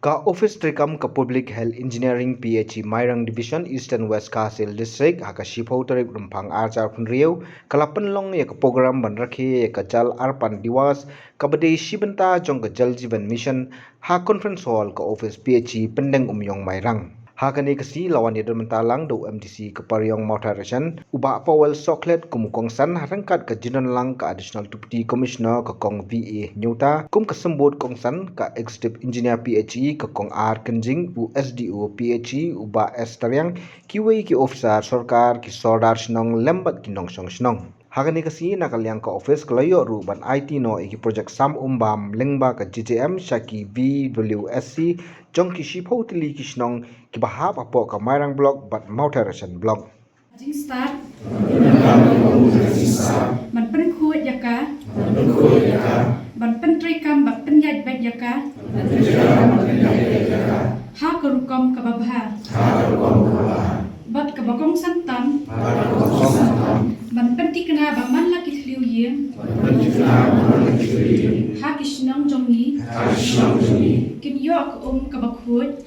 Ka Office Trikam ka Public Health Engineering PhD Mairang Division Eastern West Kasil District haka Shipho Tarik Rumpang Arjar Punriu kalapan long ya ka program banrakhi ya ka jal arpan diwas kabade shibenta jong ka jal jivan mission ha conference hall ka Office PhD pendeng Ïohnong Mairang. Hakani kasi lawan ya mentalang do MDC ke Paryong Motoration uba Powell Soklet kumukong san harangkat ke jinan lang ke Additional Deputy Commissioner ke Kong VA Nyuta kum kesembut kong san ke Executive Engineer PhD ke Kong R Kenjing u SDO PhD uba S Taryang kiwei ki officer sorkar ki sordar Shillong lembat ki nongsong Shillong. Hakani kasi nakaliang ka office kelayo ru ban IT no iki project sam umbam lengba ke JJM Shaki VWSC jong ki Shipho tili ki Shillong ki bahap apo ka Mairang blog bat Motoration blog. Jing start. Ban pen kuat yaka. Ban Pyntrei kam bat penyaj bet yaka. Ha kerukom kababha. Bat kabakong santam. Ban pentik kena baman laki tliu ye. Ha Shillong jongi. Kin yok kabakut.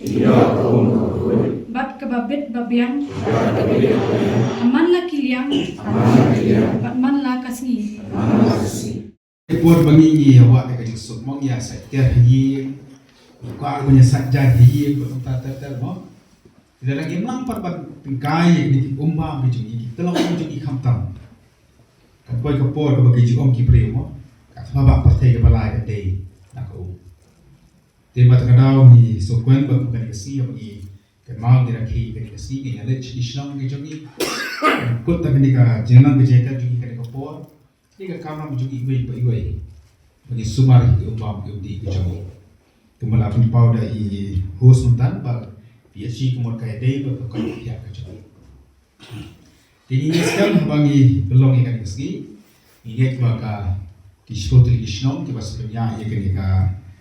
Bat kababit babiang. Aman laki liang. Bat man la kasni. Ekor bangi awak dekat jesuk mong ya sektor yi. Kuat punya sajad yi betul tak mo. Tidak lagi nampak pengkai di umba bijung ini. Tolong bijung ini kamtam. Kapoi kapor bagi jom ki premo. Kat babak partai kepala day nak tema terkenal ni sokuen bukan kasi bagi kemal diraki bagi kasi ni ada Shillong ni jogi. Kota ni ka jenang kejeka jogi kan kapor. Ni ka kamera jogi iwei bagi sumar ki umba ki jogi. Kemudian pun pau dari host muntan bag PhD kemudian kaya day berkau pihak kecuali. Jadi sekarang bagi belong ikan keski, ini maka disebut Shillong kita sebenarnya ia kena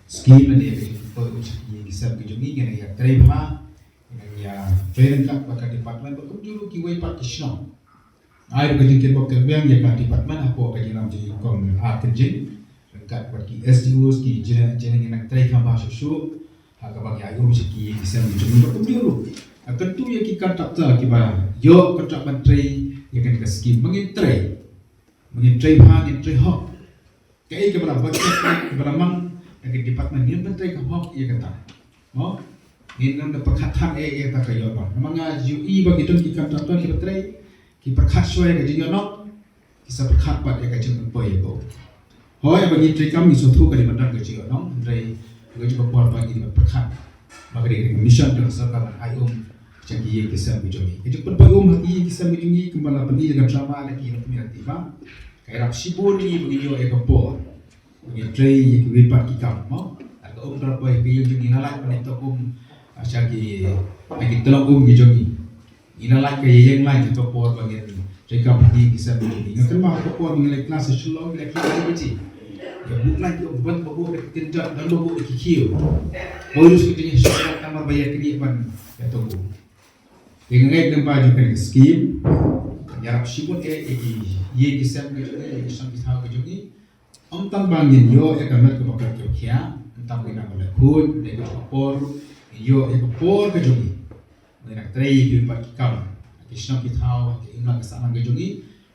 skim dan ia kena perusahaan yang kisah kecuali kena ia terima, kena ia Pyrkhat maka department berkunjung kiwai part Shillong. Air kerja kita berkerjaan ia kena department apa kerja nam jadi kong kerja, kat bagi SDOs ki jenang yang terima bahasa susu. Agak bagi ayo mesti bisa menjadi berkunjung. Kyntu ya ki Kontraktor ki ba yo kontrak Pyntrei ya kan ke skim Pyntrei ha Pyntrei hok kai ke bala budget ke bala mang ke department ni Pyntrei ka hok ya kata mo ni nam da Pyrkhat ya ta ka yo ba manga UI bagi ton ki Kontraktor ki Pyntrei ki Pyrkhat soe ke Ïohnong ki sa Pyrkhat ba ya ka jeng po ya ko hoi bagi trikam ni so thu ka di bandar ke Ïohnong Pyntrei juga cuba buat bagi di Pyrkhat maka dia mission dengan serta canggih kisah bijoni. Itu pun hati kisah bijoni kembali pening dengan drama lagi yang punya tiba. Kayak sibuk ni begitu ekor, begitu tray yang kita kikam, atau berapa yang bijoni nalak pada canggih lagi tolong bijoni. Nalak kayak yang lain itu ekor bagian mereka pening kisah bijoni. Nggak mah ekor mengenai kelas Shillong lagi bijoni. Ya bukan dia buat bawa kerja dan bawa kikir. Polisi kerja Shillong kamar bayar kini pan ya tunggu. Dengan gempa juga dengan skim, yang sibuk ye kisah kerja, kisah kita kerja. Tentang bangin yo akan mereka bakal kerja, tentang kita boleh pun, mereka kapor, yo kapor kerja. Mereka tray di tempat kita, kisah kita, kita kesana kerja,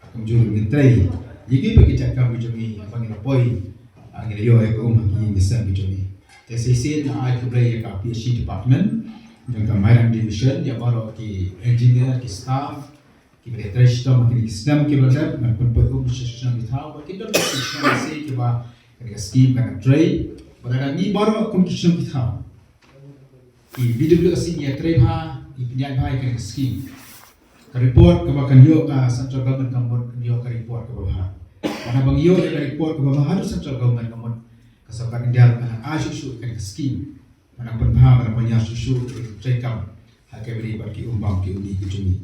akan jual dengan tray. Jadi bagi cakap kerja, bangin apoi, akan yo akan kisah kerja. TCC nak kerja kat PhD department. Dengan Mairang Division, dia baru ki engineer, ki staff, ki berterima makin sistem ki berada, makin perlu sistem kita. Kita dah sistem si kita kerja skim kerja tray. Berada ni baru sistem kita. Ki video si ni terima, ki penyan bahai kerja skim. Report kebakan yo ka central government kampun yo ka report ke bawah. Mana bang yo ka report ke bawah harus central government kampun kesempatan dia asyik kerja skim. Mana pun faham mana punya susu cekam hakai beri bagi umbang ki undi kecumi.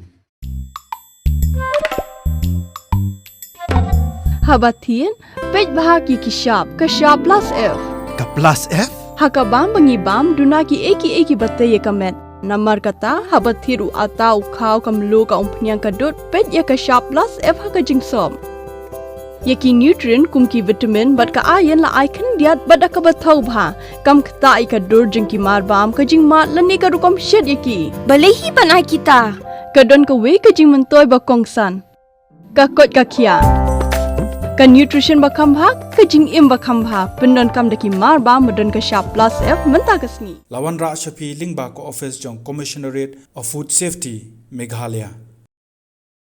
Habatin pej bahagi kisap plus F. Ka plus F? Hakabam bangibam dunaki eki batai kamet. Namar kata habatiru atau kau kamlu ka umpunyang kadut pej ya kisap plus F haka jingsom. Yaki nutrient kumki vitamin bat ka iron la ai khan diat bat ka bathau bha kam khta ai ka dur jing ki mar bam ka jing mat la ne ka rukom shed yaki Bale hi banai kita. ka don ka we ka jing man toy ba kong san ka kot ka khia ka nutrition ba kham bha ka jing im ba kham bha pendon kam daki mar ba modon ka sharp plus f manta ka sni Lawan Ra Shafi Lingba ko office jong Commissionerate of Food Safety Meghalaya